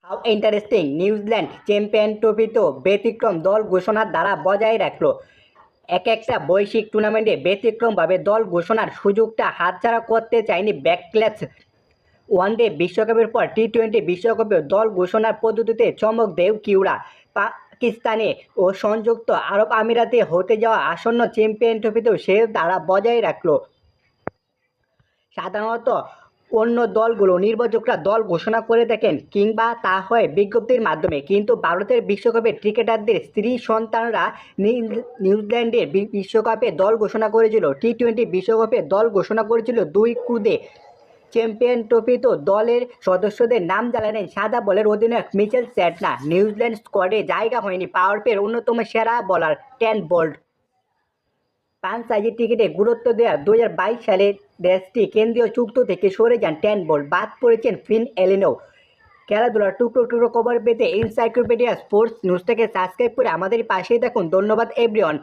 How interesting, New Zealand champion ট্রফিতেও ব্যতিক্রম দল ঘোষণার দ্বারা বজায় রাখল। একটা বৈশ্বিক টুর্নামেন্টে ব্যতিক্রমভাবে দল ঘোষণার সুযোগটা হাতছাড়া করতে চায়নি ব্যাকল্যাশ। ওয়ানডে বিশ্বকাপের পর টি-20 বিশ্বকাপেও দল ঘোষণার পদ্ধতিতে চমক দেয় কিউরা। পাকিস্তানে ও সংযুক্ত আরব আমিরাতে হতে যাওয়া আসন্ন চ্যাম্পিয়ন ট্রফিতেও সে ধারা বজায় রাখল। সাধারণত অন্য দলগুলো নির্বাচকরা দল ঘোষণা করে থাকেন কিংবা তা হয় বিজ্ঞপ্তির মাধ্যমে, কিন্তু ভারতের বিশ্বকাপে ক্রিকেটারদের স্ত্রী সন্তানরা নিউজিল্যান্ডের বিশ্বকাপে দল ঘোষণা করেছিল। টি-20 বিশ্বকাপে দল ঘোষণা করেছিল 2 ক্রুদে। চ্যাম্পিয়ন ট্রফিতেও দলের সদস্যদের নাম জানালেন সাদা বলের অধিনায়ক মিচেল স্যাটনার। নিউজিল্যান্ড স্কোয়াডে জায়গা হয়নি পাওয়ার প্লের অন্যতম সেরা বোলার টেন বোল্ট। 5 সাইজের টিকিটে গুরুত্ব দেওয়া 2022 সালে দেশটি কেন্দ্রীয় চুক্তি থেকে সরে যান টেন বোল্ট। বাদ পড়েছেন ফিন এলিনো। খেলাধুলার টুকরো টুকরো খবর পেতে এনসাইক্লোপিডিয়া স্পোর্টস নিউজটাকে সাবস্ক্রাইব করে আমাদের পাশেই থাকুন। ধন্যবাদ এভরিওয়ান।